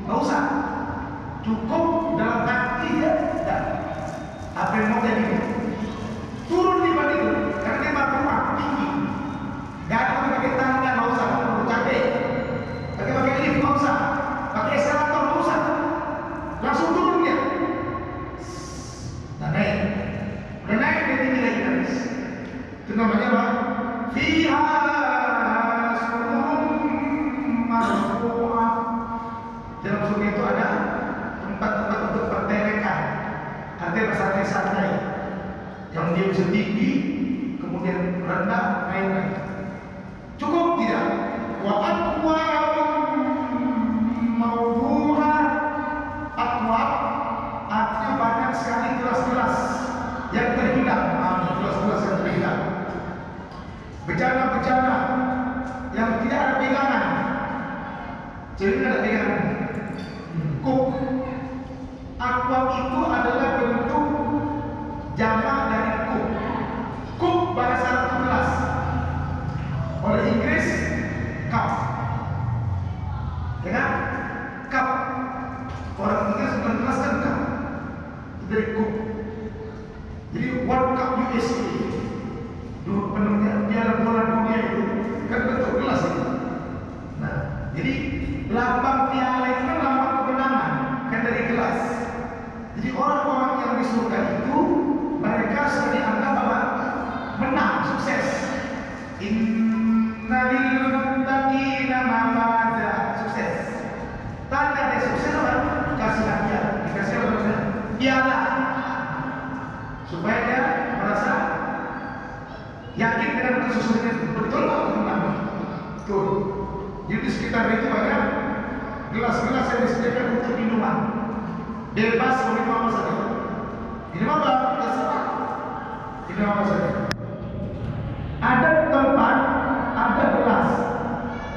nggak usah. Cukup dalam hati ya, dan apa yang mau jadi turun di bawah itu, karena dia makhluk tinggi. Gak ada pakai tangga, nggak usah, perlu capek. Pakai lift nggak usah, pakai eskalator nggak usah, langsung turun dia. Nah naik, udah naik dia tinggi lagi guys. Itu namanya apa? Fiha sururun marfu'ah. Dalam surga itu ada tempat-tempat untuk bertelekan, artinya bersantai-santai, yang dia bisa tinggi, kemudian rendah, naik. Cukup tidak? Wa aqwam mawdu'ah. Aqwam artinya banyak sekali gelas-gelas yang terhilang. Gelas-gelas yang terhilang. Bejana-bejana yang tidak ada pegangan. Jadi tidak ada pegangan. Kuk. Aqwam itu adalah bentuk jamak dari kuk. Kuk bahasa Arab itu gelas. Oleh Inggris, cup. Ya kan? Cup. Orang Inggris bukan gelas kan cup. Itu dari kuk. Jadi World Cup USA, dulu penampilan Piala Bola Dunia itu kan bentuk gelas itu. Nah, jadi lambang piala itu kan lambang kemenangan, kan dari gelas. Jadi orang-orang yang di surga itu mereka sudah dianggap apa? Menang, sukses. Innalil muttaqina mafaza, sukses. Tanda dia sukses apa? Dikasih hadiah, dikasih apa? Piala, supaya dia merasa yakin dengan kesusahannya. Betul atau benar? Betul. Jadi di sekitar itu banyak gelas-gelas yang disediakan untuk minuman. Bebas minum apa saja. Minum apa? Terserah. Minum apa saja. Ada tempat, ada gelas.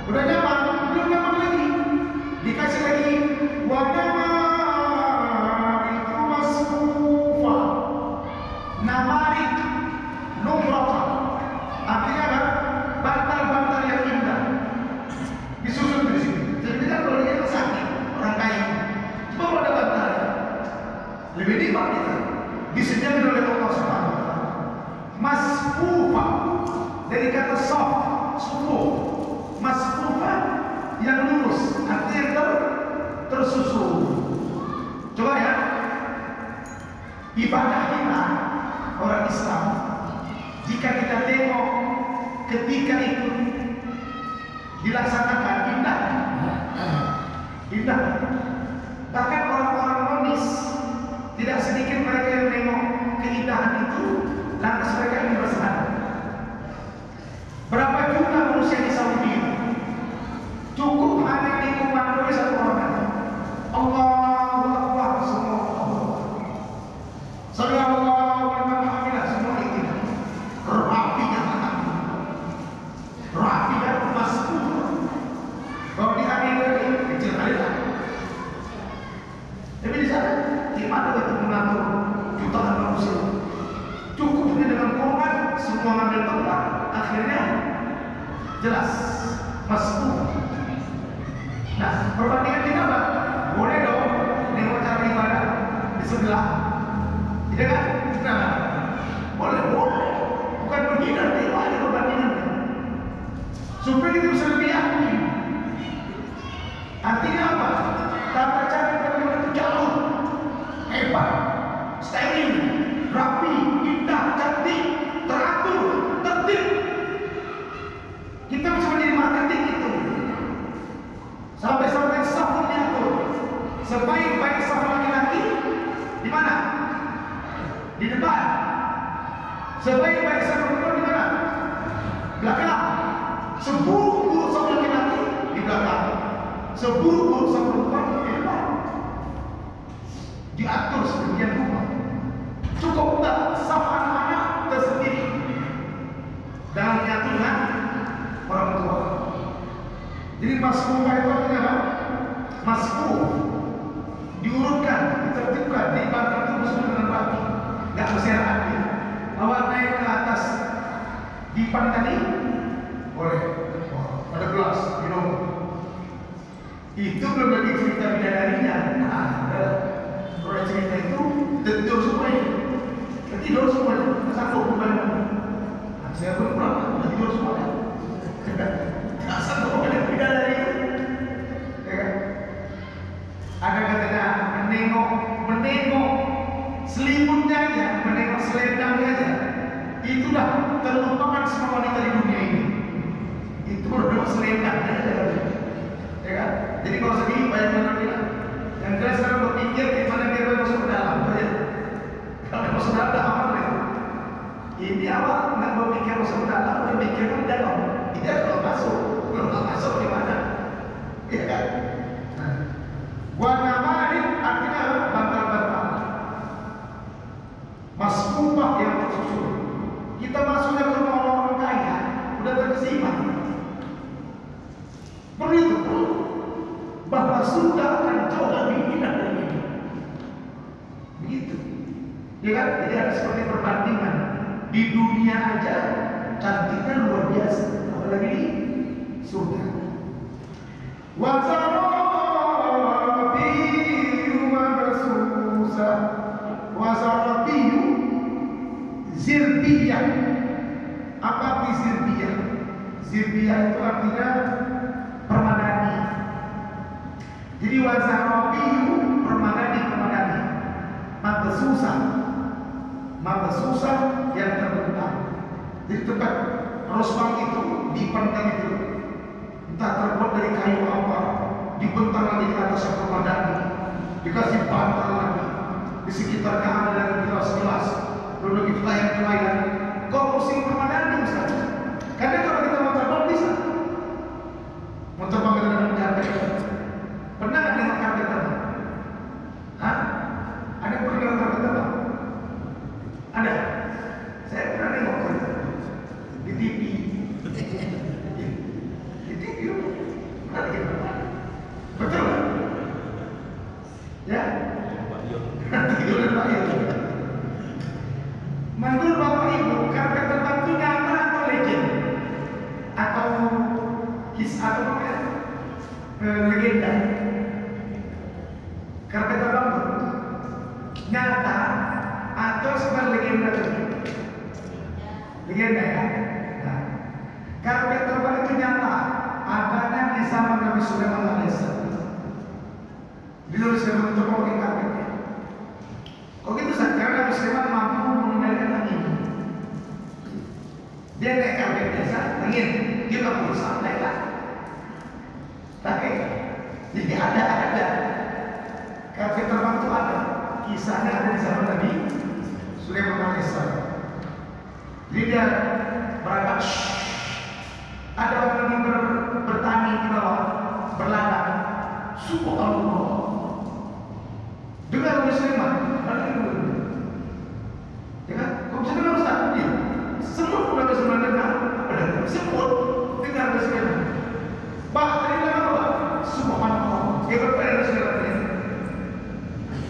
Udah nyaman, belum nyaman lagi. Dikasih lagi wadama itu masfufa. Namarik numrata. Artinya apa? Bantal-bantal yang indah. Disusun di sini. Jadi kan kalau dia sakit, orang kaya, coba ada bantal. Lebih nikmat kita. Disediakan oleh Allah Subhanahu wa taala. Masfufa dari kata soft, sufu. Masfufa yang lurus, artinya tersusun. Coba ya. Ibadah kita orang Islam, jika kita tengok ketika itu dilaksanakan indah, indah. Bahkan orang-orang monis tidak sedikit mereka yang tengok keindahan itu, lantas mereka ingin bersenang. Berapa juta manusia di Saudi cukup hanya dikomandoi satu orang. Allahu Akbar, semua Sallallahu alaihi wasallam, semua itu rapinya, rapinya masuk. Kalau di Amerika kecil kali lah. Tapi di sana gimana itu mengatur jutaan manusia? Cukup dengan korban, semua ngambil tempat, akhirnya jelas masuk. Nah, perbandingan kita apa? Boleh dong nengok cara ibadah di sebelah. Tidak kan? Nah, boleh. Bukan begini, tengok aja perbandingan. Supaya kita bisa lebih yakin. Artinya apa? Tata cara perbandingan itu jauh, hebat, steril, rapi, indah, cantik, teratur, tertib. Kita bisa menjadi marketing itu. Sampai-sampai safun diatur. Sebaik-baik safun laki-laki di mana? Di depan. Sebaik-baik safun perempuan di mana? Belakang. Seburuk-buruk safun laki-laki di belakang. Seburuk-buruk safun perempuan di depan. Diatur sedemikian rupa. Cukup tak safun anak tersendiri dalam menyatu dengan orang tua. Jadi masfuh itu artinya apa? Masfuh diurutkan, ditertibkan, dibakar terus dengan rapi, nggak berserakan dia. Bawa naik ke atas dipan tadi, boleh. Ada gelas minum. Itu belum lagi cerita bidadarinya. Nah, kalau cerita itu tidur semuanya. Tidur semuanya. Satu kembali. Nah, saya pun pulang, tidur semuanya. Tak satu kembali bidadari itu. Ya kan? Ada katanya menengok selimutnya aja, menengok selendangnya aja. Itulah terlupakan semua wanita di dunia ini. Itu berdua selendangnya aja. Ya kan? Jadi kalau sedih banyak orang bilang, yang jelas sekarang berpikir gimana dia masuk ke dalam aja. Kalau masuk ke dalam aman ya. Ini awak nggak berpikir masuk ke dalam, berpikir ke dalam. Tidak kalau masuk gimana? Ya kan? Warna marit artinya bantal-bantal. Masbubah yang tersusun. Kita masuknya ke rumah orang kaya, udah terkesima. Perlu itu, bahwa surga akan jauh lebih indah dari ini. Begitu. Ya kan? Jadi ada seperti perbandingan. Di dunia aja cantiknya luar biasa, apalagi di surga. Wazarabiyu zirbiyah. Apa arti zirbiyah? Zirbiyah itu artinya permadani. Jadi wazarabiyu permadani. Mabsusah yang terbentang. Jadi tempat rosbang itu dipendam itu, entah terbuat dari kayu apa, dibentang lagi di atas permadani, dikasih bantal lagi. Di sekitarnya ada lagi gelas-gelas, lalu gitu layar-layar. Kau musim permadani misalnya. Karena kalau kita mau terbang bisa. Mau terbang ke dalam karpet. Pernah nggak dengar karpet terbang? Hah? Ada pernah dengar karpet terbang? Ada. Saya pernah dengar karpet di TV. Di TV. Pernah dengar? Betul kan? Ya. Menurut Bapak Ibu, karpet terbang itu nyata atau legend? Atau kisah atau apa? Legenda? Karpet terbang itu nyata atau sekedar legenda saja? Legenda ya? Nah, karpet terbang itu nyata adanya di zaman Nabi Sulaiman alaihissalam. Dulu Sulaiman itu pakai karpetnya. Kok gitu saja? Karena Nabi Sulaiman mampu mengendalikan angin. Dia naik karpet biasa, angin dia nggak perlu santai lah. Tapi jadi ada karpet terbang itu ada. Kisahnya ada di zaman Nabi Sulaiman alaihissalam. Jadi dia berangkat. Ada orang yang bertani di bawah, berladang. Subhanallah. Dengar Nabi Sulaiman. Ya kan? Kau bisa dengar Ustaz? Ya. Semut pun Nabi Sulaiman dengar. Semut dengar Nabi Sulaiman. Bahkan dia apa? Subhanallah. Dia berkata Nabi Sulaiman.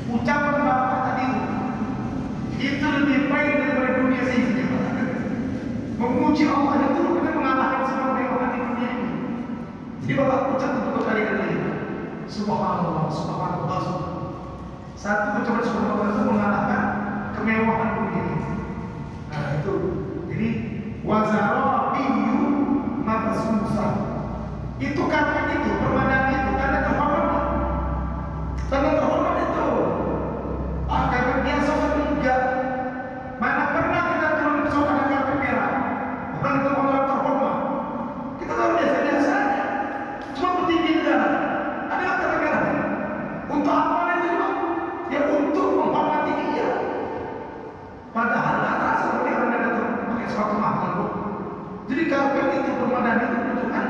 Ucapan Bapak tadi itu lebih baik daripada dunia sini. Memuji Allah itu benar mengalahkan semua kemewahan di dunia ini. Jadi Bapak ucap itu berkali-kali. Subhanallah, subhanallah. Satu ucapan subhanallah itu mengalahkan kemewahan dunia ini. Nah itu. Jadi wazarabiyu mabsusah. Itu karpet itu, permadani itu, tanda terhormat. Tanda terhormat itu. Karpet biasa enggak. Mana pernah kita turun ke sana ada karpet merah? Bukan itu orang terhormat. Kita tahu biasa-biasa aja. Cuma petinggi negara. Ada karpet merah. Untuk apa itu juga? Ya untuk menghormati dia. Padahal tak terasa seperti orang yang datang pakai sepatu mahal. Jadi karpet itu permadani itu menunjukkan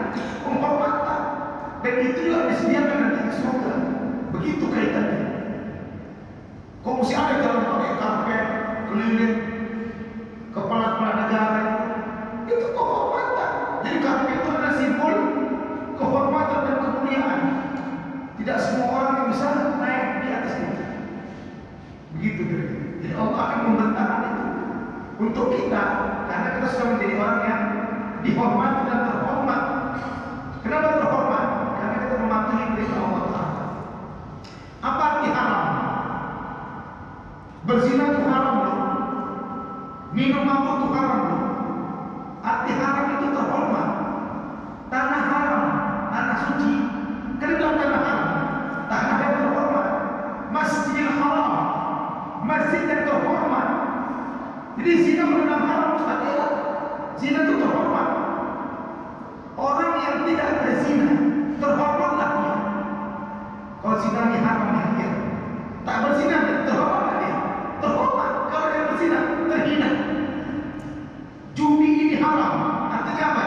penghormatan. Dan itu juga disediakan nanti di surga. Begitu kaitannya. Kok mesti ada jalan pakai karpet keliling kepala-kepala negara itu kehormatan. Jadi karpet itu adalah simbol kehormatan dan kemuliaan. Tidak semua orang yang bisa naik di atas itu. Begitu kira-kira. Jadi Allah akan membentangkan itu untuk kita, karena kita sudah menjadi orang yang dihormati dan terhormat. Kenapa terhormat? Karena kita mematuhi perintah Allah Ta'ala. Minum mabuk itu haram. Arti haram itu terhormat. Tanah haram, tanah suci. Kan bilang tanah haram, tanah yang terhormat. Masjidil Haram, masjid yang terhormat. Jadi zina benar haram, Ustaz. Ya, zina itu terhormat. Orang yang tidak berzina terhormatlah dia. Kalau zina ini haram dia, tak berzina dia terhormat dia. Terhormat. Kalau yang berzina terhina. Judi ini haram. Artinya apa?